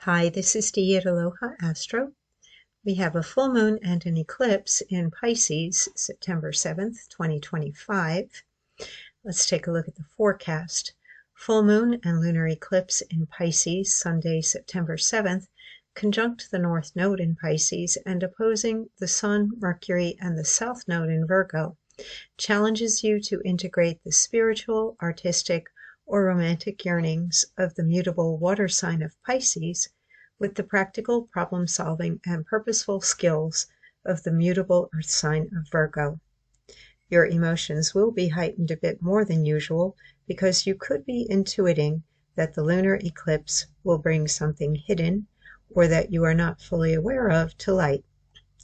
Hi, this is Dee at Aloha Astro. We have a full moon and an eclipse in Pisces, September 7th, 2025. Let's take a look at the forecast. Full moon and lunar eclipse in Pisces, Sunday, September 7th, conjunct the North Node in Pisces and opposing the Sun, Mercury, and the South Node in Virgo, challenges you to integrate the spiritual, artistic, or romantic yearnings of the mutable water sign of Pisces with the practical problem-solving and purposeful skills of the mutable earth sign of Virgo. Your emotions will be heightened a bit more than usual because you could be intuiting that the lunar eclipse will bring something hidden or that you are not fully aware of to light,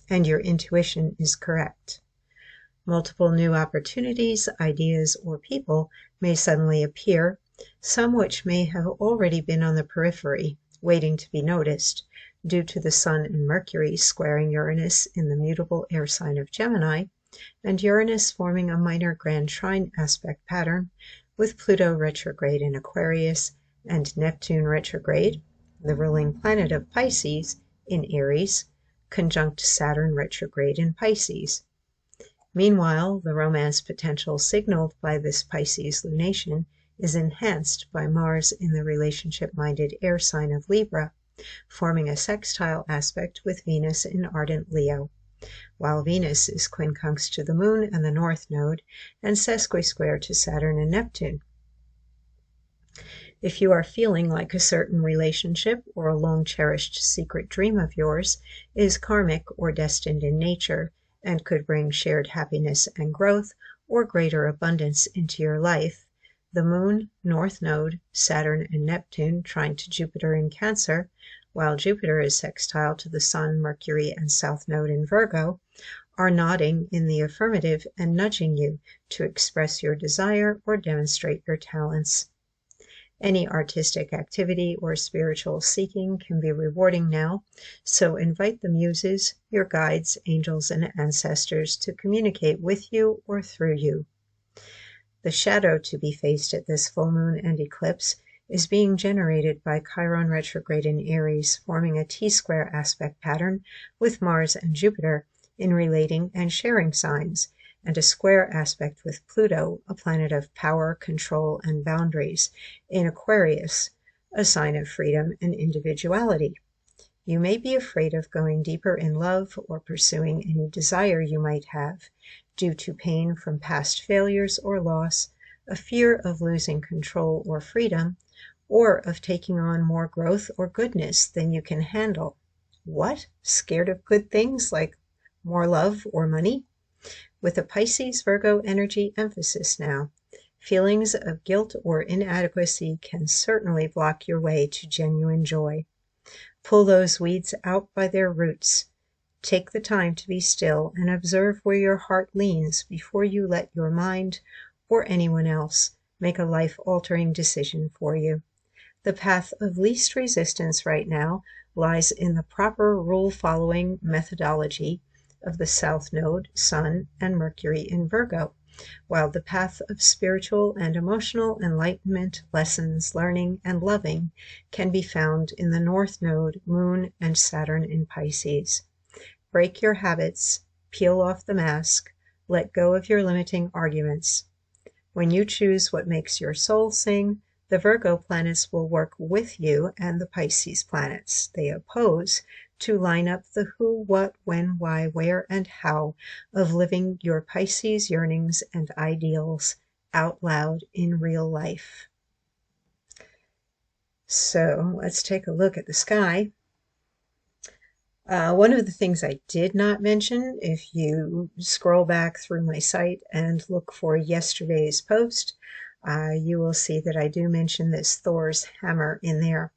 and your intuition is correct. Multiple new opportunities, ideas, or people may suddenly appear, some which may have already been on the periphery, waiting to be noticed, due to the Sun and Mercury squaring Uranus in the mutable air sign of Gemini, and Uranus forming a minor grand trine aspect pattern with Pluto retrograde in Aquarius and Neptune retrograde, the ruling planet of Pisces, in Aries, conjunct Saturn retrograde in Pisces. Meanwhile, the romance potential signaled by this Pisces lunation is enhanced by Mars in the relationship-minded air sign of Libra, forming a sextile aspect with Venus in ardent Leo, while Venus is quincunx to the Moon and the North Node, and sesquisquare to Saturn and Neptune. If you are feeling like a certain relationship or a long-cherished secret dream of yours is karmic or destined in nature, and could bring shared happiness and growth or greater abundance into your life, the Moon, North Node, Saturn, and Neptune trine to Jupiter in Cancer, while Jupiter is sextile to the Sun, Mercury, and South Node in Virgo, are nodding in the affirmative and nudging you to express your desire or demonstrate your talents. Any artistic activity or spiritual seeking can be rewarding now, so invite the muses, your guides, angels, and ancestors to communicate with you or through you. The shadow to be faced at this full moon and eclipse is being generated by Chiron retrograde in Aries, forming a T-square aspect pattern with Mars and Jupiter in relating and sharing signs, and a square aspect with Pluto, a planet of power, control, and boundaries, in Aquarius, a sign of freedom and individuality. You may be afraid of going deeper in love or pursuing any desire you might have, due to pain from past failures or loss, a fear of losing control or freedom, or of taking on more growth or goodness than you can handle. What? Scared of good things like more love or money? With a Pisces Virgo energy emphasis now, feelings of guilt or inadequacy can certainly block your way to genuine joy. Pull those weeds out by their roots. Take the time to be still and observe where your heart leans before you let your mind, or anyone else, make a life-altering decision for you. The path of least resistance right now lies in the proper rule-following methodology of the South Node, Sun, and Mercury in Virgo, while the path of spiritual and emotional enlightenment, lessons, learning, and loving can be found in the North Node, Moon, and Saturn in Pisces. Break your habits, peel off the mask, let go of your limiting arguments. When you choose what makes your soul sing, the Virgo planets will work with you and the Pisces planets they oppose to line up the who, what, when, why, where, and how of living your Pisces yearnings and ideals out loud in real life. So let's take a look at the sky. One of the things I did not mention, if you scroll back through my site and look for yesterday's post, you will see that I do mention this Thor's hammer in there.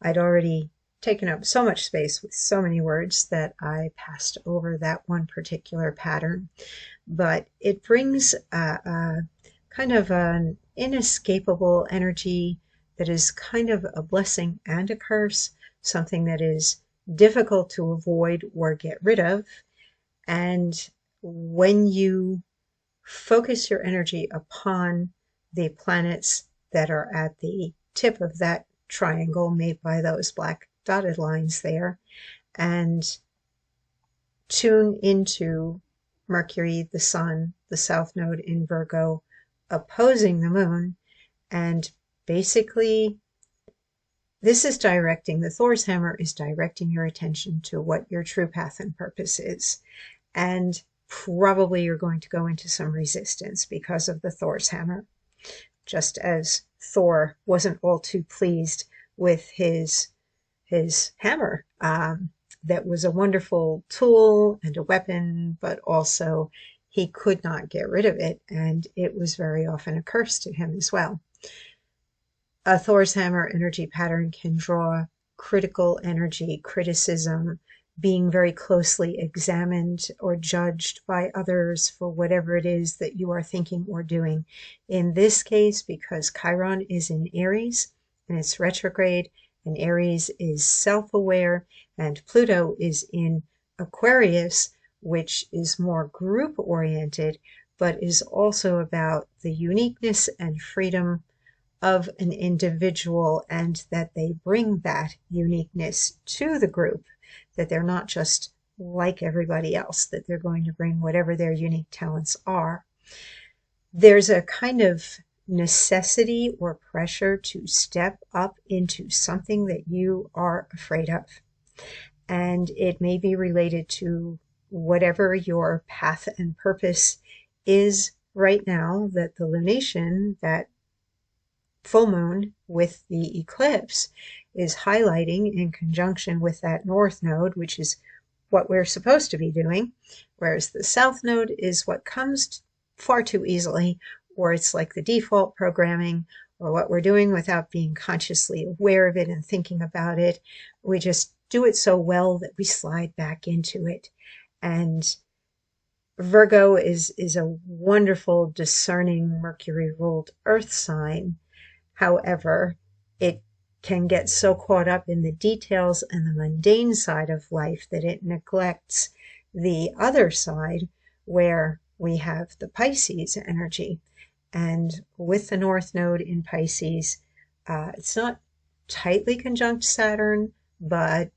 I'd already taken up so much space with so many words that I passed over that one particular pattern, but it brings kind of an inescapable energy that is kind of a blessing and a curse, something that is difficult to avoid or get rid of. And when you focus your energy upon the planets that are at the tip of that triangle made by those black dotted lines there, and tune into Mercury, the Sun, the South Node in Virgo, opposing the Moon, and basically this is directing, the Thor's hammer is directing your attention to what your true path and purpose is. And probably you're going to go into some resistance because of the Thor's hammer. Just as Thor wasn't all too pleased with his hammer. That was a wonderful tool and a weapon, but also he could not get rid of it, and it was very often a curse to him as well. A Thor's hammer energy pattern can draw critical energy, criticism, being very closely examined or judged by others for whatever it is that you are thinking or doing. In this case, because Chiron is in Aries and it's retrograde, and Aries is self-aware, and Pluto is in Aquarius, which is more group-oriented, but is also about the uniqueness and freedom of an individual, and that they bring that uniqueness to the group, that they're not just like everybody else, that they're going to bring whatever their unique talents are. There's a kind of necessity or pressure to step up into something that you are afraid of. And it may be related to whatever your path and purpose is right now, that the lunation, that full moon with the eclipse, is highlighting in conjunction with that north node, which is what we're supposed to be doing, whereas the south node is what comes far too easily, or it's like the default programming, or what we're doing without being consciously aware of it and thinking about it. We just do it so well that we slide back into it. And Virgo is a wonderful, discerning, Mercury-ruled earth sign. However, it can get so caught up in the details and the mundane side of life that it neglects the other side, where we have the Pisces energy. And with the North Node in Pisces, it's not tightly conjunct Saturn, but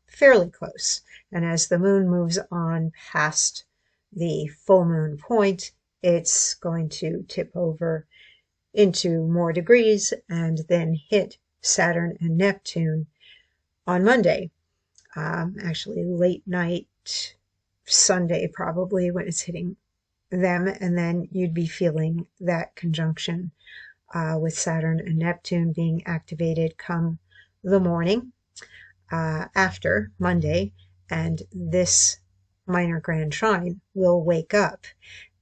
fairly close. And as the moon moves on past the full moon point, it's going to tip over into more degrees and then hit Saturn and Neptune on Monday. Actually, late night, Sunday probably, when it's hitting them, and then you'd be feeling that conjunction with Saturn and Neptune being activated come the morning after Monday, and this minor grand trine will wake up.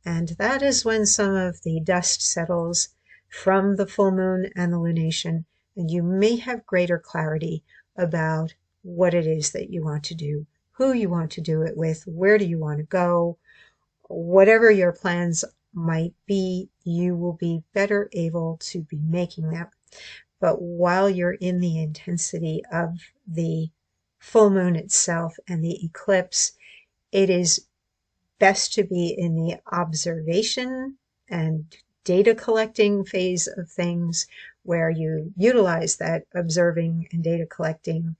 And that is when some of the dust settles from the full moon and the lunation, and you may have greater clarity about what it is that you want to do, who you want to do it with, where do you want to go. Whatever your plans might be, you will be better able to be making them. But while you're in the intensity of the full moon itself and the eclipse, it is best to be in the observation and data collecting phase of things, where you utilize that observing and data collecting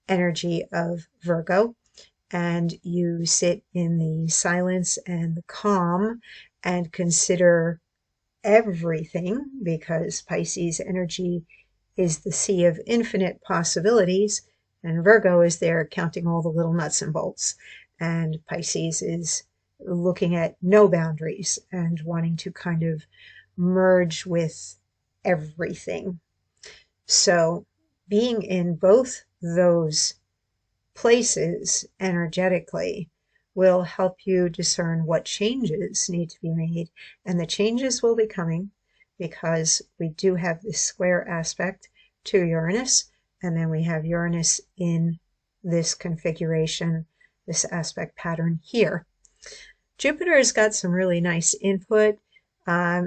energy of Virgo, and you sit in the silence and the calm and consider everything, because Pisces energy is the sea of infinite possibilities, and Virgo is there counting all the little nuts and bolts, and Pisces is looking at no boundaries and wanting to kind of merge with everything. So being in both those places energetically will help you discern what changes need to be made, and the changes will be coming because we do have this square aspect to Uranus, and then we have Uranus in this configuration, this aspect pattern here. Jupiter has got some really nice input,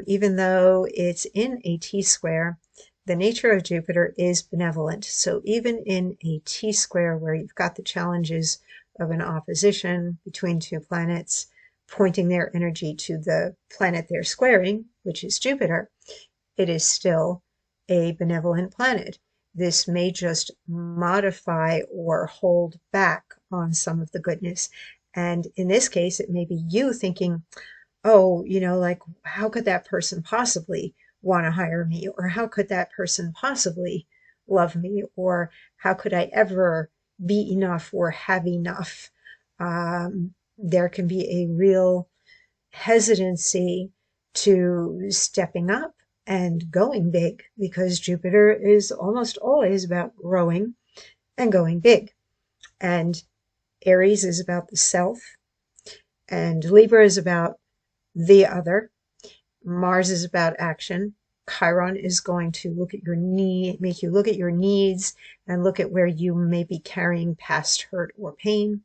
even though it's in a T-square. The nature of Jupiter is benevolent, so even in a T-square where you've got the challenges of an opposition between two planets pointing their energy to the planet they're squaring, which is Jupiter, it is still a benevolent planet. this may just modify or hold back on some of the goodness. And in this case, it may be you thinking, oh, like, how could that person possibly want to hire me? Or how could that person possibly love me? Or how could I ever be enough or have enough? There can be a real hesitancy to stepping up and going big, because Jupiter is almost always about growing and going big. And Aries is about the self, and Libra is about the other. Mars is about action. Chiron is going to look at your make you look at your needs and look at where you may be carrying past hurt or pain,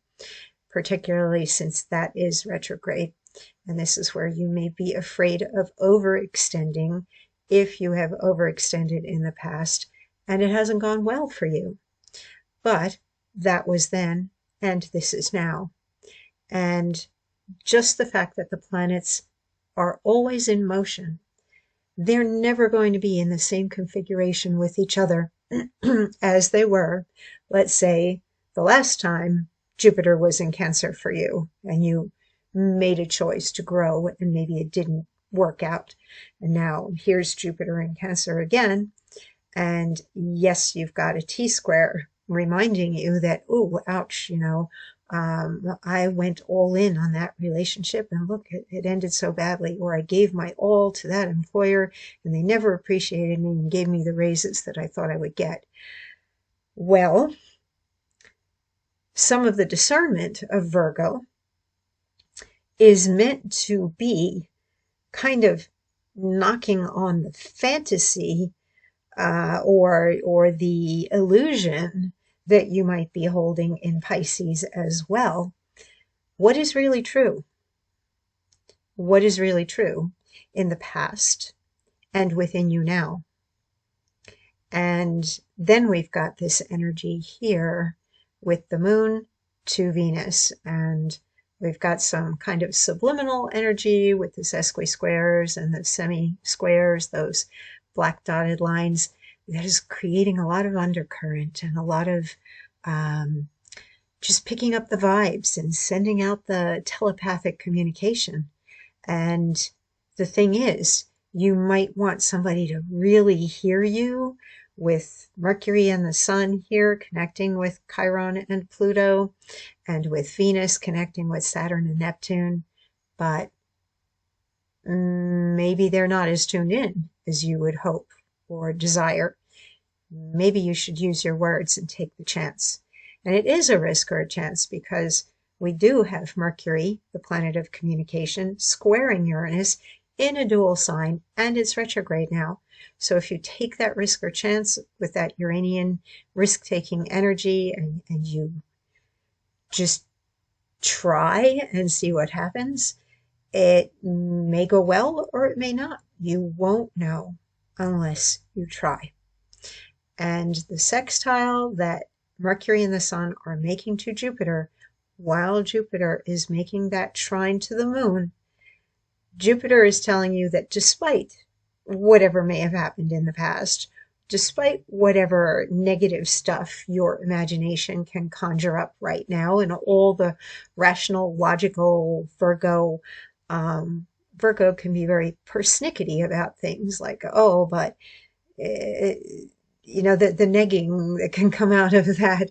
particularly since that is retrograde. And this is where you may be afraid of overextending if you have overextended in the past and it hasn't gone well for you. But that was then, and this is now. And just the fact that the planets are always in motion, they're never going to be in the same configuration with each other as they were, let's say, the last time Jupiter was in Cancer for you and you made a choice to grow and maybe it didn't work out. And now here's Jupiter in Cancer again. And yes, you've got a T-square reminding you that, oh, ouch, I went all in on that relationship and look, it ended so badly. Or I gave my all to that employer and they never appreciated me and gave me the raises that I thought I would get. Well, some of the discernment of Virgo is meant to be kind of knocking on the fantasy or the illusion that you might be holding in Pisces as well. What is really true? What is really true in the past and within you now? And then we've got this energy here with the moon to Venus, and we've got some kind of subliminal energy with the sesqui-squares and the semi-squares, those black dotted lines, that is creating a lot of undercurrent and a lot of just picking up the vibes and sending out the telepathic communication. And the thing is, you might want somebody to really hear you, with Mercury and the Sun here connecting with Chiron and Pluto, and with Venus connecting with Saturn and Neptune. But maybe they're not as tuned in as you would hope or desire. Maybe you should use your words and take the chance. And it is a risk or a chance, because we do have Mercury, the planet of communication, squaring Uranus in a dual sign, and it's retrograde now. So if you take that risk or chance with that Uranian risk-taking energy and you just try and see what happens, it may go well or it may not. You won't know unless you try. And the sextile that Mercury and the Sun are making to Jupiter, while Jupiter is making that trine to the moon, Jupiter is telling you that despite whatever may have happened in the past, despite whatever negative stuff your imagination can conjure up right now, and all the rational, logical Virgo can be very persnickety about things like, oh, but the negging that can come out of that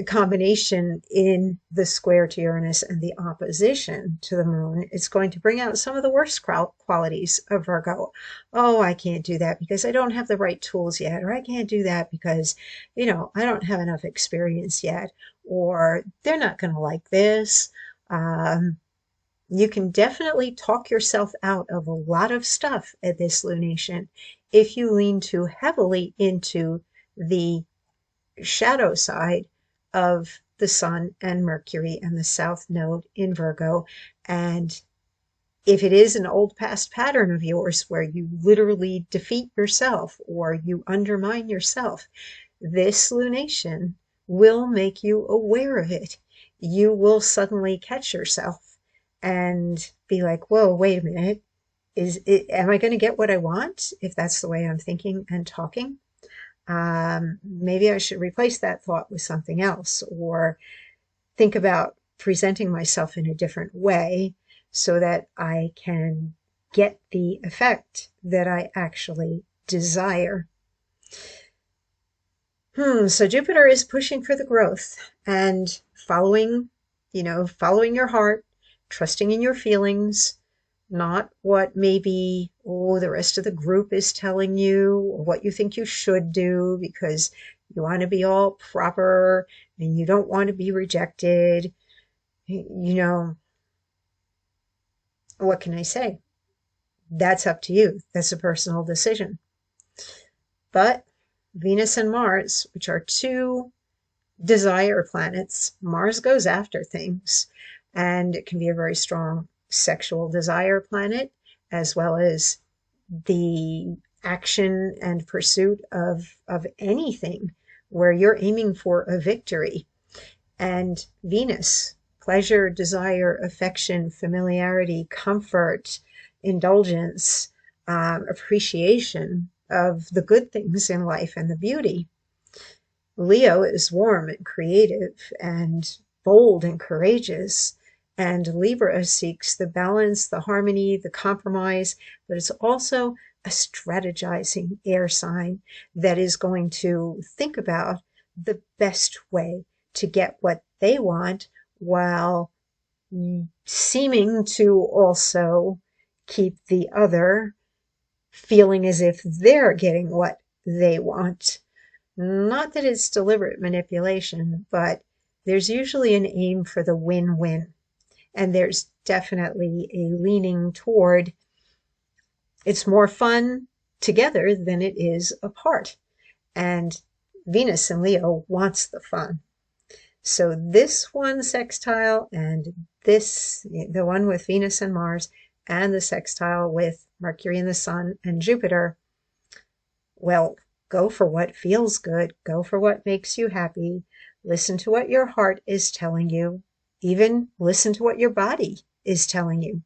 combination in the square to Uranus and the opposition to the moon, it's going to bring out some of the worst qualities of Virgo. Oh, I can't do that because I don't have the right tools yet, or I can't do that because, I don't have enough experience yet, or they're not going to like this. You can definitely talk yourself out of a lot of stuff at this lunation if you lean too heavily into the shadow side of the Sun and Mercury and the South Node in Virgo. And if it is an old past pattern of yours where you literally defeat yourself or you undermine yourself, this lunation will make you aware of it. You will suddenly catch yourself and be like, whoa, wait a minute. Am I going to get what I want if that's the way I'm thinking and talking? Maybe I should replace that thought with something else, or think about presenting myself in a different way so that I can get the effect that I actually desire. So Jupiter is pushing for the growth and following your heart, trusting in your feelings, not what maybe, the rest of the group is telling you or what you think you should do because you want to be all proper and you don't want to be rejected. You know, what can I say? That's up to you. That's a personal decision. But Venus and Mars, which are two desire planets, Mars goes after things, and it can be a very strong sexual desire planet, as well as the action and pursuit of anything where you're aiming for a victory. And Venus, pleasure, desire, affection, familiarity, comfort, indulgence, appreciation of the good things in life and the beauty. Leo is warm and creative and bold and courageous. And Libra seeks the balance, the harmony, the compromise, but it's also a strategizing air sign that is going to think about the best way to get what they want while seeming to also keep the other feeling as if they're getting what they want. Not that it's deliberate manipulation, but there's usually an aim for the win-win. And there's definitely a leaning toward it's more fun together than it is apart. And Venus in Leo wants the fun. So this one sextile and the one with Venus and Mars, and the sextile with Mercury and the Sun and Jupiter, well, go for what feels good. Go for what makes you happy. Listen to what your heart is telling you. Even listen to what your body is telling you.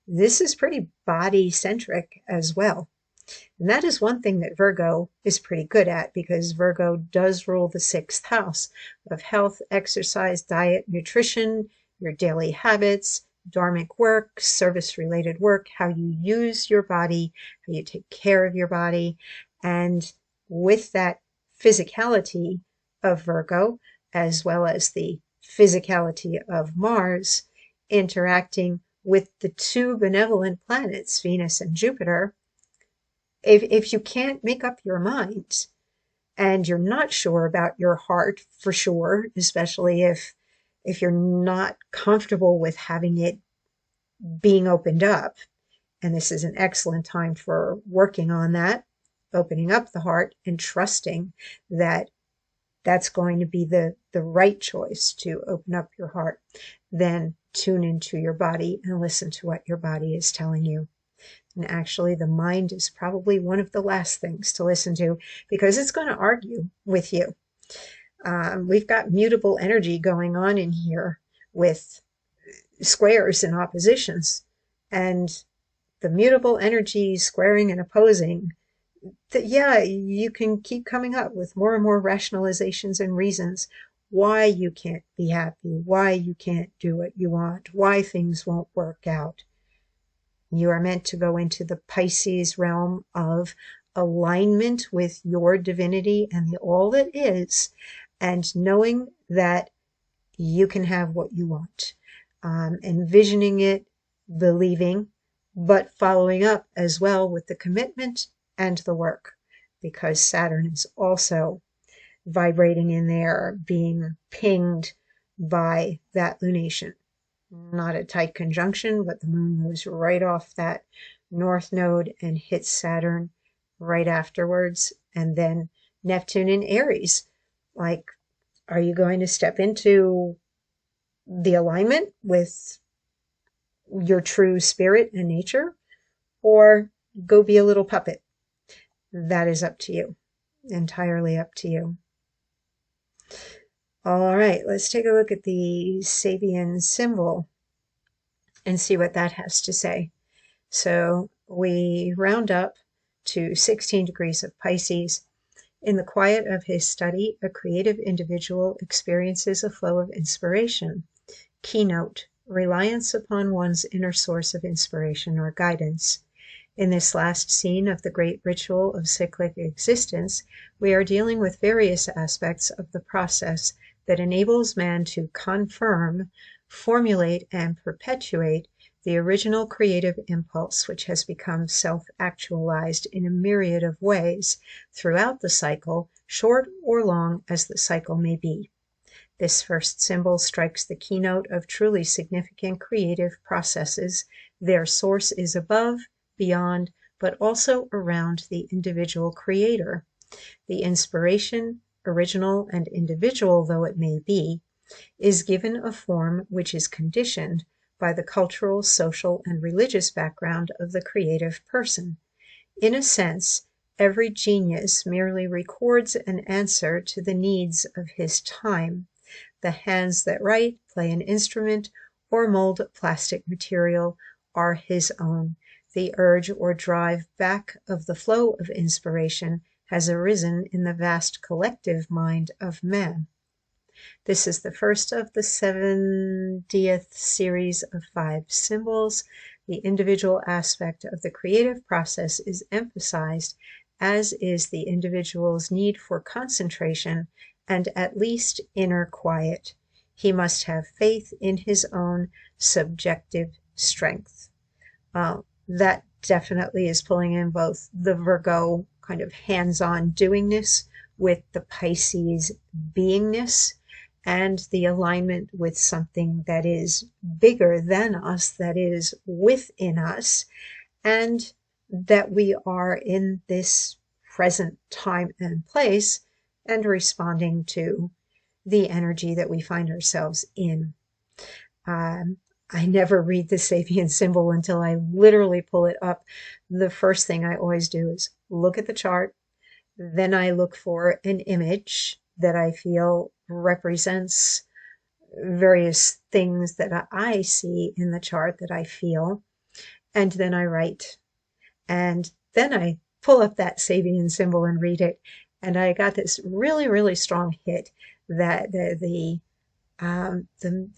This is pretty body-centric as well. And that is one thing that Virgo is pretty good at, because Virgo does rule the 6th house of health, exercise, diet, nutrition, your daily habits, dharmic work, service-related work, how you use your body, how you take care of your body. And with that physicality of Virgo, as well as the physicality of Mars, interacting with the two benevolent planets, Venus and Jupiter, if you can't make up your mind and you're not sure about your heart for sure, especially if you're not comfortable with having it being opened up, and this is an excellent time for working on that, opening up the heart and trusting that that's going to be the right choice to open up your heart, then tune into your body and listen to what your body is telling you. And actually, the mind is probably one of the last things to listen to, because it's going to argue with you. We've got mutable energy going on in here with squares and oppositions. And the mutable energy squaring and opposing, you can keep coming up with more and more rationalizations and reasons why you can't be happy, why you can't do what you want, why things won't work out. You are meant to go into the Pisces realm of alignment with your divinity and the all that is, and knowing that you can have what you want. Envisioning it, believing, but following up as well with the commitment and the work, because Saturn is also vibrating in there, being pinged by that lunation. Not a tight conjunction, but the moon moves right off that north node and hits Saturn right afterwards. And then Neptune in Aries. Like, are you going to step into the alignment with your true spirit and nature, or go be a little puppet? That is up to you. Entirely up to you. All right, let's take a look at the Sabian symbol and see what that has to say. So we round up to 16 degrees of Pisces, In the quiet of his study, a creative individual experiences a flow of inspiration. Keynote: reliance upon one's inner source of inspiration or guidance. In this last scene of the great ritual of cyclic existence, we are dealing with various aspects of the process that enables man to confirm, formulate, and perpetuate the original creative impulse which has become self-actualized in a myriad of ways throughout the cycle, short or long as the cycle may be. This first symbol strikes the keynote of truly significant creative processes. Their source is above, beyond, but also around the individual creator. The inspiration, original and individual though it may be, is given a form which is conditioned by the cultural, social, and religious background of the creative person. In a sense, every genius merely records an answer to the needs of his time. The hands that write, play an instrument, or mold plastic material are his own. The urge or drive back of the flow of inspiration has arisen in the vast collective mind of man. This is the first of the 70th series of 5 symbols. The individual aspect of the creative process is emphasized, as is the individual's need for concentration and at least inner quiet. He must have faith in his own subjective strength. That definitely is pulling in both the Virgo kind of hands-on doingness with the Pisces beingness, and the alignment with something that is bigger than us, that is within us, and that we are in this present time and place and responding to the energy that we find ourselves in. I never read the Sabian symbol until I literally pull it up. The first thing I always do is look at the chart. Then I look for an image that I feel represents various things that I see in the chart that I feel. And then I write. And then I pull up that Sabian symbol and read it. And I got this really, really strong hit that the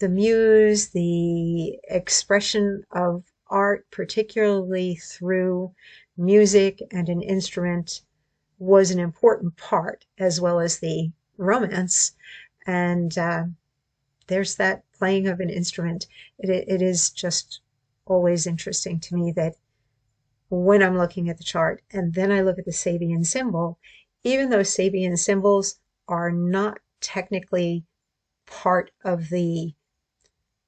muse, the expression of art, particularly through music and an instrument, was an important part, as well as the romance. And there's that playing of an instrument. It is just always interesting to me that when I'm looking at the chart and then I look at the Sabian symbol, even though Sabian symbols are not technically part of the,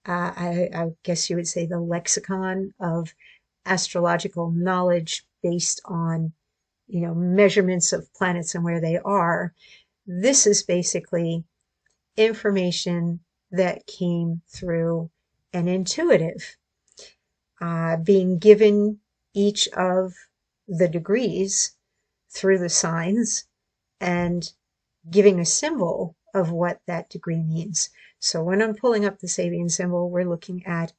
I guess you would say, the lexicon of astrological knowledge based on, measurements of planets and where they are. This is basically information that came through an intuitive, being given each of the degrees through the signs and giving a symbol of what that degree means. So when I'm pulling up the Sabian symbol, we're looking at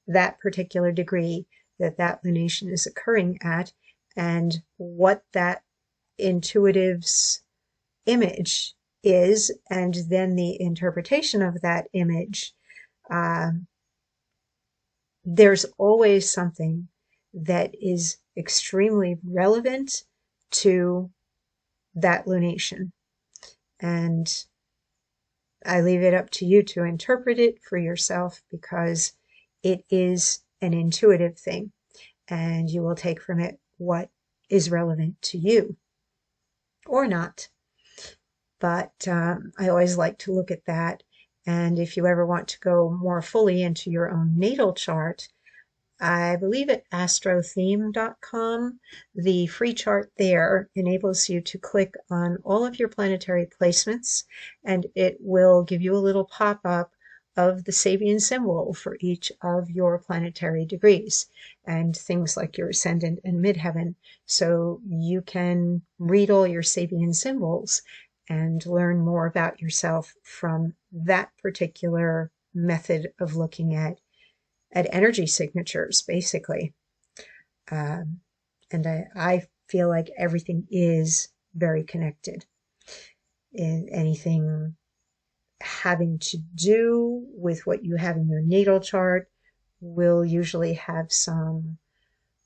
that particular degree that lunation is occurring at, and what that intuitive's image is, and then the interpretation of that image. There's always something that is extremely relevant to that lunation. And I leave it up to you to interpret it for yourself, because it is an intuitive thing, and you will take from it what is relevant to you or not. But I always like to look at that. And if you ever want to go more fully into your own natal chart, I believe at astrotheme.com, the free chart there enables you to click on all of your planetary placements, and it will give you a little pop-up of the Sabian symbol for each of your planetary degrees, and things like your ascendant and midheaven. So you can read all your Sabian symbols and learn more about yourself from that particular method of looking at energy signatures, basically. And I feel like everything is very connected. in anything having to do with what you have in your natal chart will usually have some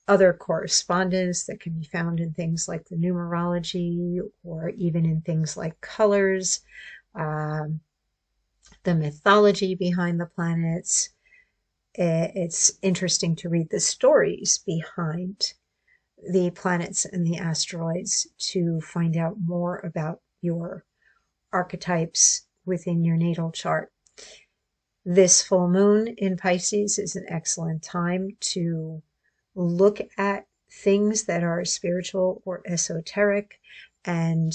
other correspondence that can be found in things like the numerology, or even in things like colors, um, the mythology behind the planets. It's interesting to read the stories behind the planets and the asteroids to find out more about your archetypes within your natal chart. This full moon in Pisces is an excellent time to look at things that are spiritual or esoteric and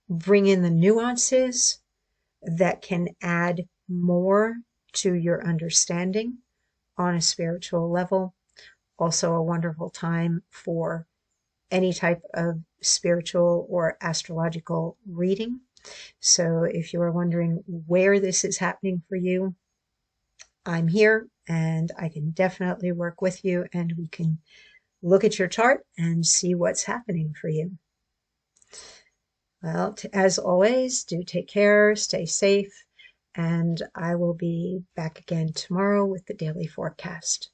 bring in the nuances that can add more to your understanding on a spiritual level. Also a wonderful time for any type of spiritual or astrological reading. So if you are wondering where this is happening for you, I'm here and I can definitely work with you, and we can look at your chart and see what's happening for you. Well, as always, do take care, stay safe, and I will be back again tomorrow with the daily forecast.